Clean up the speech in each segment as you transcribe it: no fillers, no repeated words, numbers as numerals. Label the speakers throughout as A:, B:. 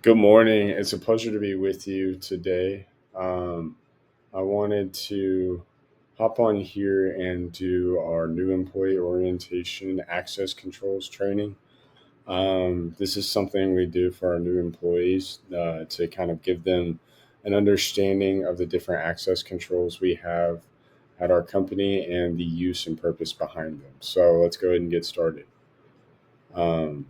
A: Good morning. It's a pleasure to be with you today. Um, I wanted to hop on here and do our new employee orientation access controls training. This is something we do for our new employees to kind of give them an understanding of the different access controls we have at our company and the use and purpose behind them. So let's go ahead and get started. Um,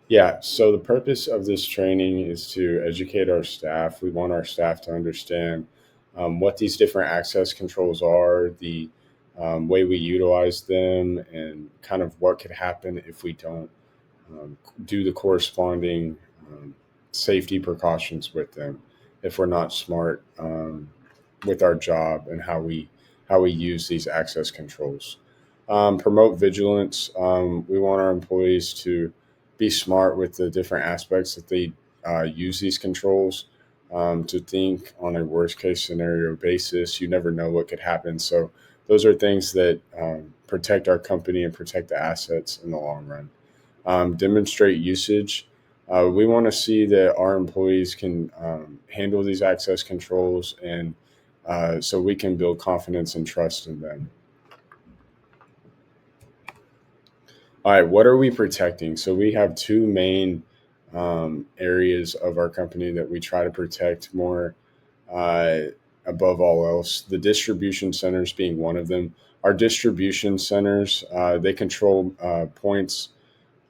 A: Yeah, so the purpose of this training is to educate our staff. We want our staff to understand what these different access controls are, the way we utilize them, and kind of what could happen if we don't um, do the corresponding um, safety precautions with them, if we're not smart with our job and how we use these access controls. Promote vigilance. We want our employees to be smart with the different aspects that they use these controls. To think on a worst case scenario basis, you never know what could happen. So those are things that protect our company and protect the assets in the long run. Demonstrate usage. We want to see that our employees can handle these access controls, and so we can build confidence and trust in them. All right, what are we protecting? So we have two main areas of our company that we try to protect more uh, above all else. The distribution centers being one of them. Our distribution centers, they control points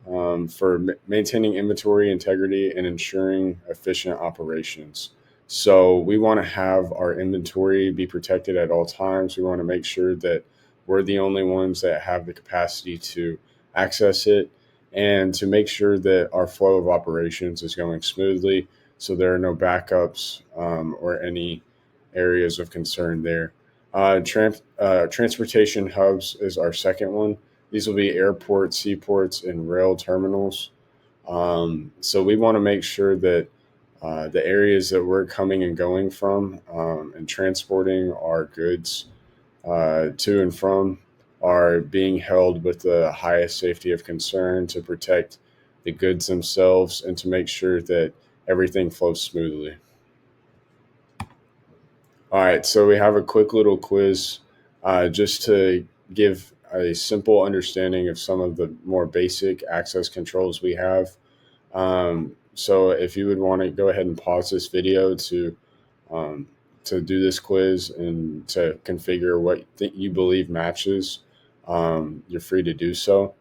A: for maintaining inventory integrity and ensuring efficient operations. So we want to have our inventory be protected at all times. We want to make sure that we're the only ones that have the capacity to access it and to make sure that our flow of operations is going smoothly so there are no backups or any areas of concern there. Transportation hubs is our second one. These will be airports, seaports, and rail terminals. So we want to make sure that the areas that we're coming and going from and transporting our goods to and from are being held with the highest safety of concern to protect the goods themselves and to make sure that everything flows smoothly. All right, so we have a quick little quiz just to give a simple understanding of some of the more basic access controls we have. So if you would want to go ahead and pause this video um, to do this quiz and to configure what you believe matches, you're free to do so.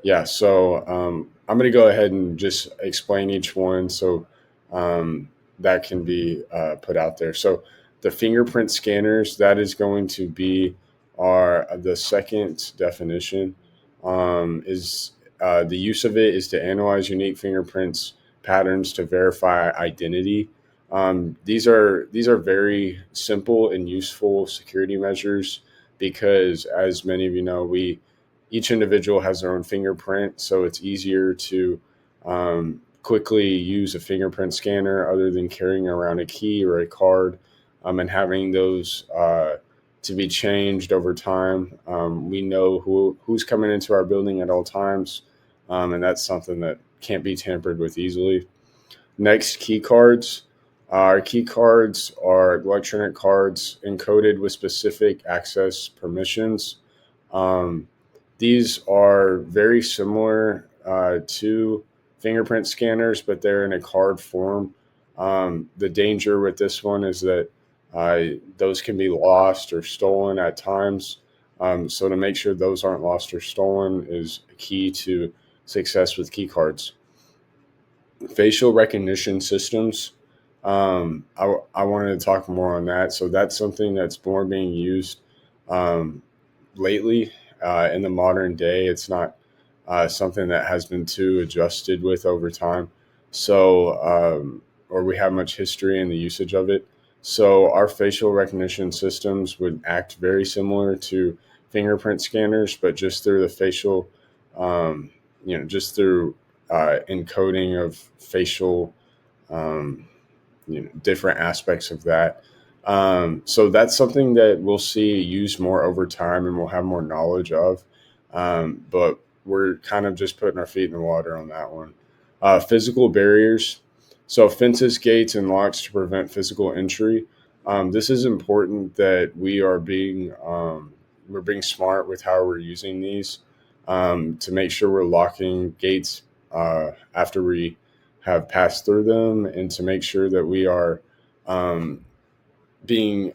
A: Yeah, so I'm going to go ahead and just explain each one so that can be put out there. So the fingerprint scanners, that is going to be the second definition. Is The use of it is to analyze unique fingerprints patterns to verify identity. These are very simple and useful security measures because, as many of you know, we each individual has their own fingerprint, so it's easier to quickly use a fingerprint scanner other than carrying around a key or a card and having those to be changed over time. We know who's coming into our building at all times, and that's something that can't be tampered with easily. Next, key cards. Our key cards are electronic cards encoded with specific access permissions. Um, these are very similar to fingerprint scanners, but they're in a card form. The danger with this one is that those can be lost or stolen at times. So to make sure those aren't lost or stolen is key to success with key cards. Facial recognition systems. I wanted to talk more on that. So that's something that's more being used um, lately in the modern day. It's not something that has been too adjusted with over time. So, or we have much history in the usage of it. So, our facial recognition systems would act very similar to fingerprint scanners, but just through the facial, um, just through encoding of facial um, different aspects of that. So that's something that we'll see used more over time and we'll have more knowledge of. But we're kind of just putting our feet in the water on that one. Physical barriers. So fences, gates, and locks to prevent physical entry. This is important that we're being smart with how we're using these, to make sure we're locking gates after we have passed through them, and to make sure that we are um, being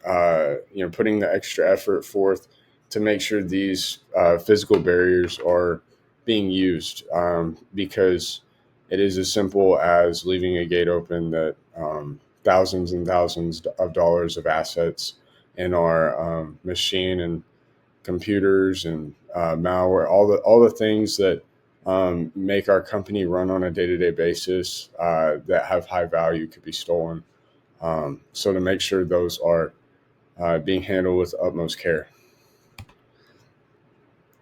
A: putting the extra effort forth to make sure these physical barriers are being used, because it is as simple as leaving a gate open that thousands and thousands of dollars of assets in our machine and computers and malware, all the things that make our company run on a day-to-day basis, that have high value, could be stolen. So to make sure those are being handled with utmost care.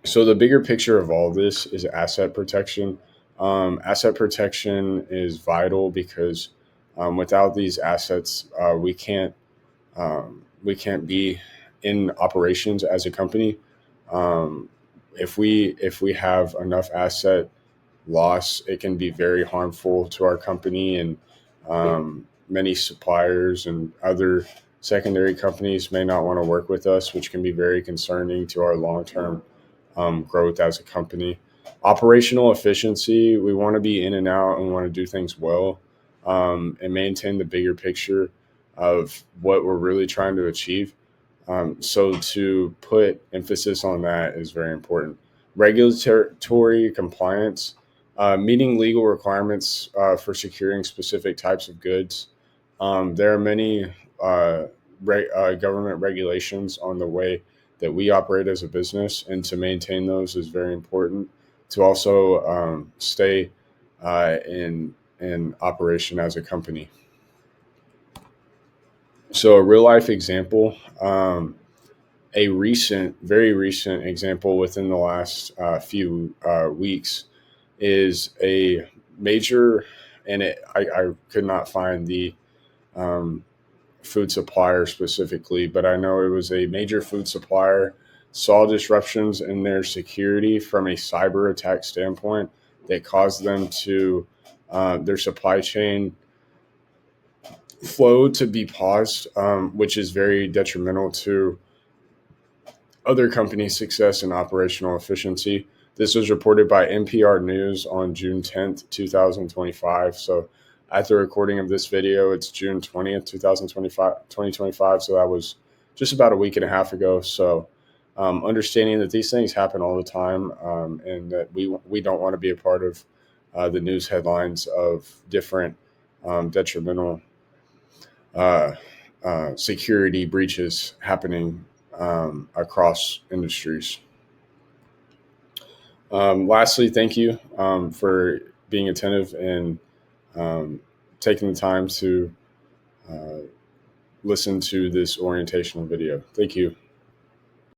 A: So the bigger picture of all this is asset protection. Asset protection is vital because without these assets, we can't be in operations as a company. Um, if we have enough asset loss, it can be very harmful to our company, and many suppliers and other secondary companies may not want to work with us, which can be very concerning to our long term growth as a company. Operational efficiency, we want to be in and out and want to do things well, and maintain the bigger picture of what we're really trying to achieve. So to put emphasis on that is very important. Regulatory compliance, meeting legal requirements for securing specific types of goods. There are many government regulations on the way that we operate as a business, and to maintain those is very important. To also stay in operation as a company. So a real life example. Very recent example within the last few weeks is a major, and I could not find the um, food supplier specifically, but I know it was a major food supplier saw disruptions in their security from a cyber attack standpoint that caused them to their supply chain flow to be paused, which is very detrimental to other companies' success and operational efficiency. This was reported by NPR News on June 10th, 2025. So at the recording of this video, it's June 20th, 2025. So that was just about a week and a half ago. So understanding that these things happen all the time, and that we don't want to be a part of the news headlines of different detrimental uh, security breaches happening across industries. Lastly, thank you for being attentive and um, taking the time to uh, listen to this orientational video. Thank you.